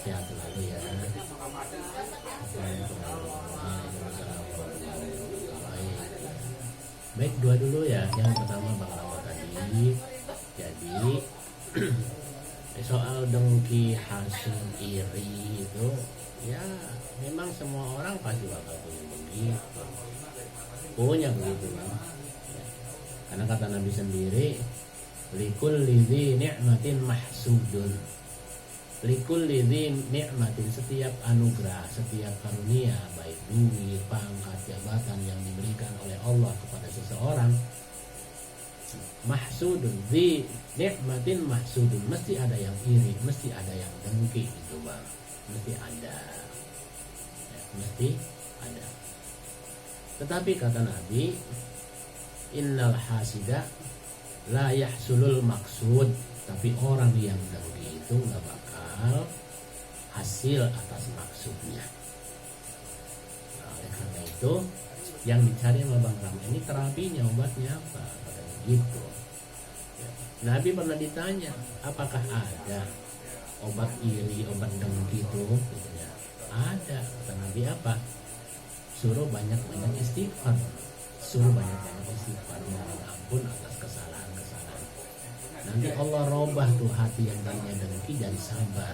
Sehat selalu ya. Baik, dua dulu ya. Yang pertama Bang Rama tadi. Jadi soal dengki, hasud, iri itu ya memang semua orang pasti bakal punya begitu. Punya begitu kan. Ya. Karena kata Nabi sendiri, likulli dzi ni'matin mahsudun. Likulli dzi ni'matin, setiap anugerah, setiap karunia, baik duit, pangkat, jabatan yang diberikan oleh Allah kepada seseorang, mahsudun, dzi ni'matin mahsudun, mesti ada yang iri, mesti ada yang dengki gitu Bang. Mesti ada. Ya, mesti ada. Tetapi kata Nabi, innal hasida la yahsulul maksud, tapi orang yang dengki itu nggak bakal hasil atas maksudnya. Nah, oleh karena itu yang dicari sama Bang Ram ini terapinya, obatnya apa? Katanya gitu. Ya. Nabi pernah ditanya, apakah ada obat iri, obat dengki itu? Gitu ya. Ada. Kata Nabi apa? Suruh banyak-banyak istighfar. Suruh banyak-banyak istighfar, mohon ampun atas kesalahan-kesalahan. Nanti Allah rubah tuh hati yang tadinya dengki jadi sabar.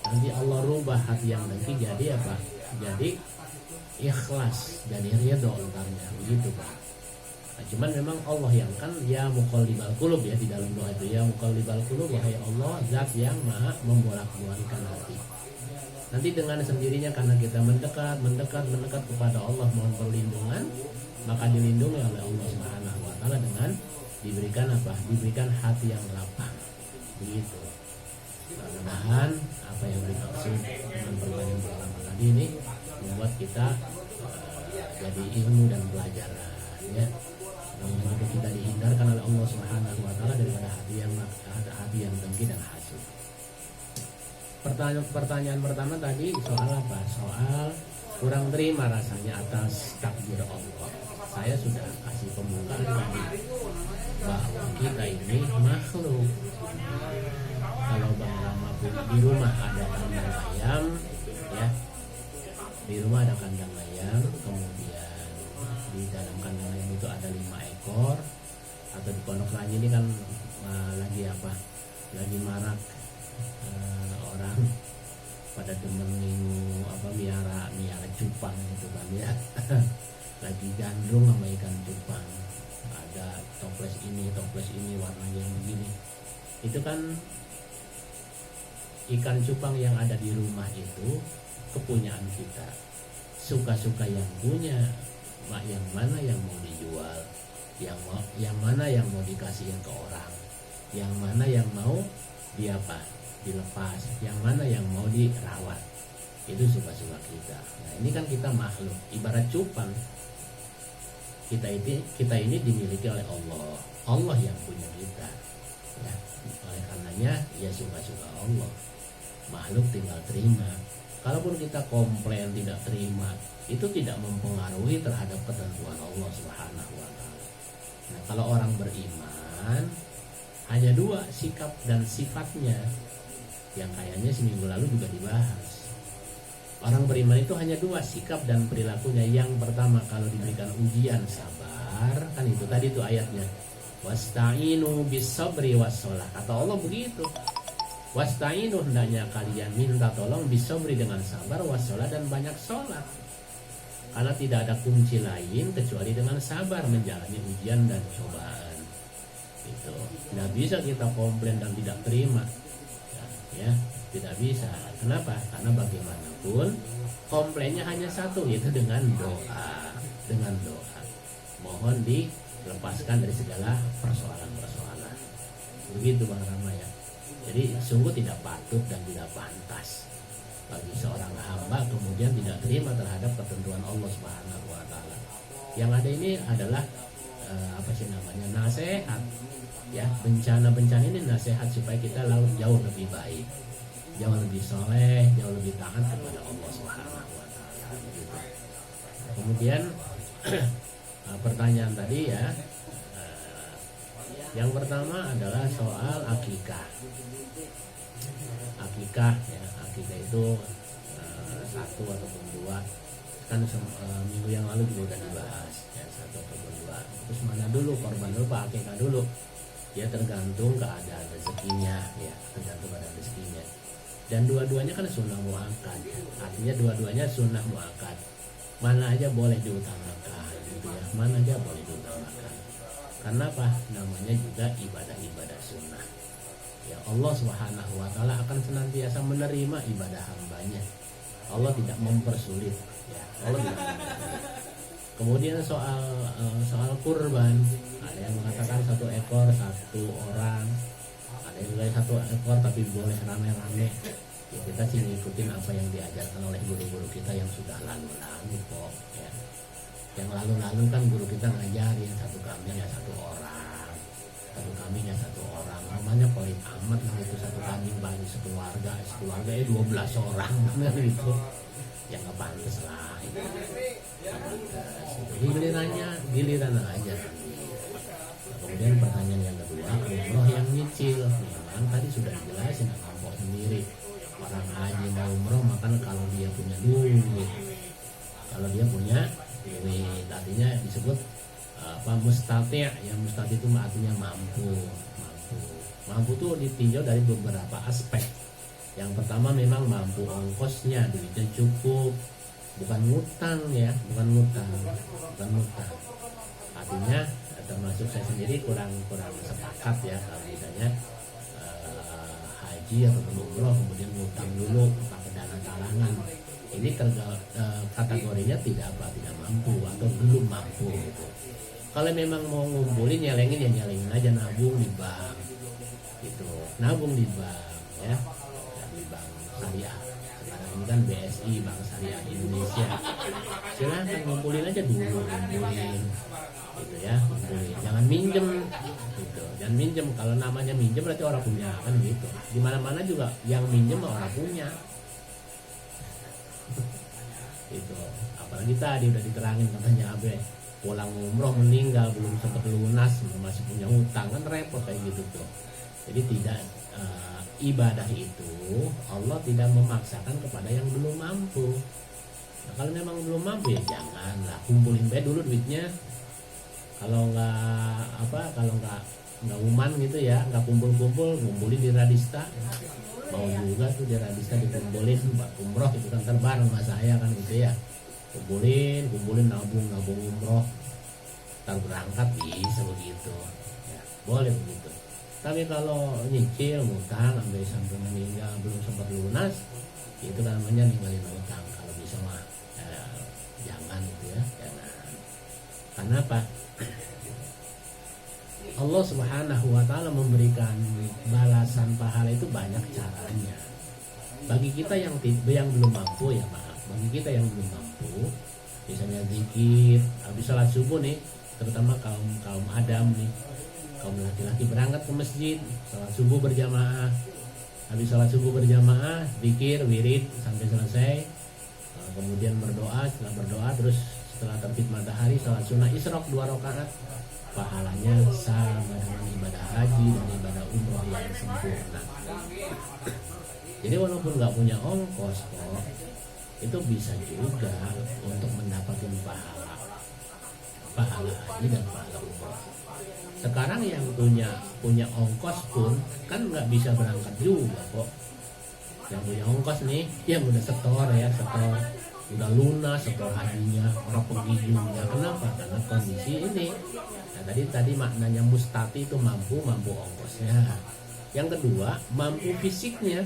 Nanti Allah rubah hati yang dengki jadi apa? Jadi ikhlas, jadi ridho entarnya, begitu Pak. Nah, cuman memang Allah yang kan ya muqallibal qulub ya, di dalam doa itu ya muqallibal qulub, wahai Allah zat yang maha membolak-balikkan hati. Nanti dengan sendirinya karena kita mendekat kepada Allah mohon perlindungan, maka dilindungi oleh Allah Subhanahu wa taala dengan diberikan apa? Diberikan hati yang lapang. Begitu. Mudah-mudahan apa yang dimaksud dengan pertanyaan pertama tadi ini membuat kita jadi ilmu dan pelajaran ya. Mudah-mudahan kita dihindarkan oleh Allah Subhanahu wa taala daripada hati yang dengki dan hasud. Pertanyaan pertama tadi soal apa? Soal kurang terima rasanya atas takdir Allah. Saya sudah kasih pembukaan tadi bahwa kita ini makhluk. Kalau Bang Rama di rumah ada kandang ayam, ya, di rumah ada kandang ayam, kemudian di dalam kandang ayam itu ada 5 ekor, atau di Pondok Ranji ini kan lagi apa? Lagi marak orang pada demen miara cupang gitu kan ya. Lagi gandrung sama ikan cupang, ada toples ini warnanya yang begini. Itu kan ikan cupang yang ada di rumah itu kepunyaan kita, suka-suka yang punya, yang mana yang mau dijual, yang mana yang mau dikasihin ke orang, yang mana yang mau dilepas, yang mana yang mau dirawat. Itu suka-suka kita. Nah, ini kan kita makhluk, ibarat cupang. Kita ini dimiliki oleh Allah. Allah yang punya kita. Ya, oleh karenanya ya suka-suka Allah. Makhluk tinggal terima. Kalaupun kita komplain tidak terima, itu tidak mempengaruhi terhadap ketentuan Allah Subhanahu wa taala. Nah, kalau orang beriman hanya 2 sikap dan sifatnya yang kayaknya seminggu lalu juga dibahas. Orang beriman itu hanya 2 sikap dan perilakunya. Yang pertama, kalau diberikan ujian sabar, kan itu tadi tuh ayatnya. Wasta'inu bis-sabri was-shalah. Kata Allah begitu. Wasta'inu, hendaknya kalian minta tolong bis-sabri dengan sabar, was-shalah dan banyak sholat. Karena tidak ada kunci lain kecuali dengan sabar menjalani ujian dan cobaan. Itu tidak bisa kita komplain dan tidak terima. Ya, tidak bisa. Kenapa? Karena bagaimanapun komplainnya hanya satu, yaitu dengan doa. Dengan doa. Mohon dilepaskan dari segala persoalan-persoalan. Begitu Bang Rama ya. Jadi sungguh tidak patut dan tidak pantas bagi seorang hamba kemudian tidak terima terhadap ketentuan Allah Subhanahu wa taala. Yang ada ini adalah nasihat. Ya, bencana-bencana ini nasihat supaya kita jauh lebih baik, jauh lebih soleh, jauh lebih taat kepada Allah Subhanahu wa taala. Gitu. Kemudian pertanyaan tadi ya, yang pertama adalah soal akikah. Akikah ya, kita itu satu ataupun dua, kan minggu yang lalu juga udah dibahas ya, satu ataupun dua. Terus mana dulu korban dulu Pak, akikah dulu? Ya tergantung keadaan rezekinya ya, tergantung keadaan rezekinya. Dan dua-duanya kan sunnah muakkad, artinya dua-duanya sunnah muakkad. Mana aja boleh diutamakan gitu ya, mana aja boleh diutamakan. Karena apa? Namanya juga ibadah-ibadah sunnah. Ya Allah Subhanahu wa taala akan senantiasa menerima ibadah hambanya. Allah tidak mempersulit ya, Allah tidak mempersulit. Kemudian soal kurban, ada yang mengatakan 1 ekor 1 orang, ada yang bilang 1 ekor tapi boleh rame-rame. Ya kita sih ngikutin apa yang diajarkan oleh guru-guru kita yang sudah lalu-lalu kok ya. Yang lalu-lalu kan guru kita ngajarin 1 kambing ya 1 orang, 1 kambing ya 1 orang. Namanya pelit amat lah itu 1 kambing bagi sekeluarga 12 orang kan gitu. Ya nggak pantas lah itu. Giliran aja. Kemudian pertanyaan yang kedua, umroh yang nyicil. Memang tadi sudah dijelasin kelompok sendiri. Orang haji mau umroh makan kalau dia punya duit. Kalau dia punya duit, artinya disebut mustati'. Yang mustati' itu artinya mampu. Mampu itu ditinjau dari beberapa aspek. Yang pertama memang mampu ongkosnya, duitnya cukup. Bukan ngutang ya, bukan ngutang. Artinya termasuk saya sendiri kurang sepakat ya kalau misalnya haji atau umroh kemudian ngutang dulu pakai dana talangan. Ini kategorinya tidak mampu atau belum mampu gitu. Kalau memang mau ngumpulin nyalengin aja, nabung di bank gitu, nabung di bank ya, di bank syariah. Sekarang ini kan BSI, Bank Syariah Indonesia. Silahkan ngumpulin aja dulu, ngumpulin gitu ya, ngumpulin. Jangan minjem gitu, jangan minjem. Kalau namanya minjem berarti orang punya kan gitu. Di mana-mana juga yang minjem orang punya. Itu apalagi tadi udah diterangin katanya Abe pulang umroh meninggal belum sempat lunas masih punya hutang, kan repot kayak gitu tuh. Jadi tidak ibadah itu Allah tidak memaksakan kepada yang belum mampu. Nah, kalau memang belum mampu ya janganlah, kumpulin baik dulu duitnya. Kalau nggak uman gitu ya, nggak kumpulin di Radista. Mau juga tuh di Radista dikumpulin buat umroh itu kan bareng sama saya kan gitu ya. Kumpulin nabung umroh. Ntar berangkat bisa begitu. Ya, boleh begitu. Tapi kalau nyicil ngutang sampai meninggal belum sempat lunas, itu kan namanya ninggalin utang. Kalau bisa mah jangan gitu ya, jangan. Karena apa? Allah Subhanahu wa taala memberikan balasan pahala itu banyak caranya. Bagi kita yang belum mampu ya maaf. Bagi kita yang belum mampu, misalnya zikir habis salat subuh nih, terutama kaum Adam nih, kaum laki-laki berangkat ke masjid, salat subuh berjamaah. Habis salat subuh berjamaah, zikir, wirid sampai selesai. Kemudian berdoa, setelah berdoa terus setelah terbit matahari salat sunnah isyraq 2 rakaat. Pahalanya sama dengan ibadah haji dan ibadah umroh yang sempurna. Jadi walaupun nggak punya ongkos kok, itu bisa juga untuk mendapatkan pahala haji dan pahala umroh. Sekarang yang punya ongkos pun kan nggak bisa berangkat juga kok. Yang punya ongkos nih, yang udah setor, udah lunas setor hajinya, orang pergi juga. Kenapa? Karena kondisi ini. Nah, tadi maknanya mustati itu mampu ongkosnya. Yang kedua, mampu fisiknya.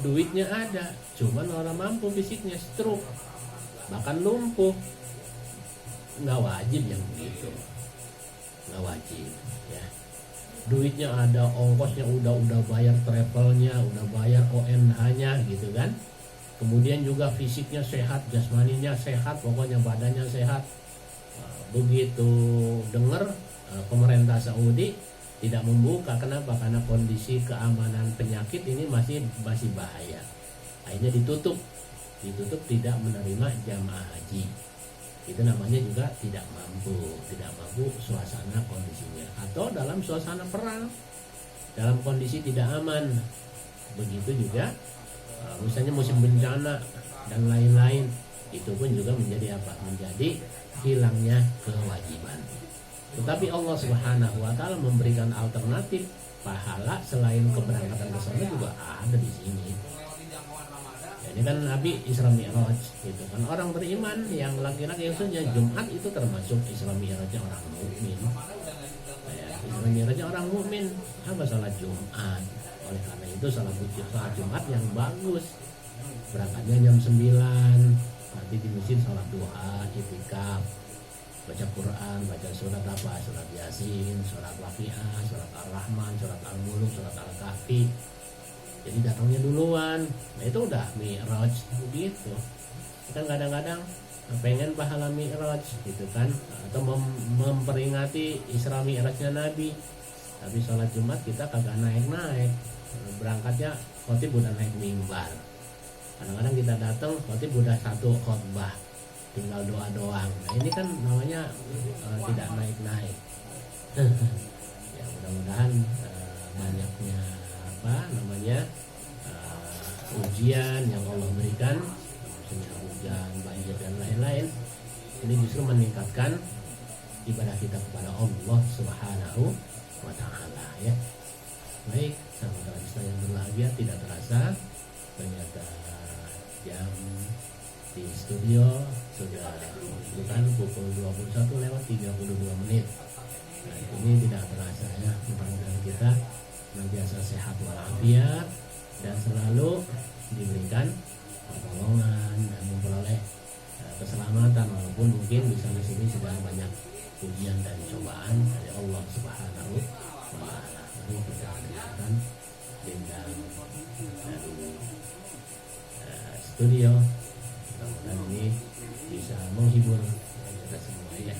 Duitnya ada, cuman orang mampu fisiknya stroke, bahkan lumpuh. Nggak wajib yang begitu. Nggak wajib ya. Duitnya ada, ongkosnya udah bayar travelnya, udah bayar ONH-nya gitu kan. Kemudian juga fisiknya sehat, jasmaninya sehat, pokoknya badannya sehat. Begitu dengar pemerintah Saudi tidak membuka, kenapa? Karena kondisi keamanan penyakit ini masih bahaya. Akhirnya ditutup tidak menerima jamaah haji. Itu namanya juga tidak mampu suasana kondisinya, atau dalam suasana perang, dalam kondisi tidak aman. Begitu juga misalnya musim bencana dan lain-lain, itu pun juga menjadi apa? Menjadi hilangnya kewajiban. Tetapi Allah Subhanahu wa taala memberikan alternatif pahala selain keberangkatan ke sana juga ada di sini. Ini kan Nabi Isra Mi'raj gitu kan, orang beriman yang laki-laki yang sunnah Jumat itu termasuk Isra Mi'rajnya orang mukmin. Ya, Isra Mi'rajnya orang mukmin apa salat Jumat. Oleh karena itu salat Jumat yang bagus. Berangkatnya jam 9, nanti di masjid salat duha, itikaf, baca Quran, baca surat apa? Surat Yasin, surat Waqiah, surat Ar-Rahman, surat Al-Mulk, surat Al-Kahfi. Jadi datangnya duluan. Nah itu udah Mi'raj begitu. Kita kadang-kadang pengen pahala Mi'raj gitu kan, atau memperingati Isra Mi'rajnya Nabi. Tapi sholat Jumat kita kagak naik-naik. Berangkatnya khotib udah naik mimbar. Kadang-kadang kita datang khotib udah satu khotbah, tinggal doa doang. Nah ini kan namanya tidak naik-naik. Ya mudah-mudahan banyaknya ujian yang Allah berikan, maksudnya hujan, banjir dan lain-lain, ini justru meningkatkan ibadah kita kepada Allah Subhanahu wa taala ya. Baik, sahabat Islam yang berbahagia, tidak terasa ternyata jam di studio sudah menunjukkan pukul 21:32. Nah, ini tidak terasa ya. Mudah-mudahan kita senantiasa sehat walafiat dan selalu diberikan pertolongan dan memperoleh keselamatan, walaupun mungkin di sana sini sudah banyak ujian dan cobaan dari Allah Subhanahu wa taala. Mari kita dengarkan bintang dari studio, mudah-mudahan ini bisa menghibur kita semua ya.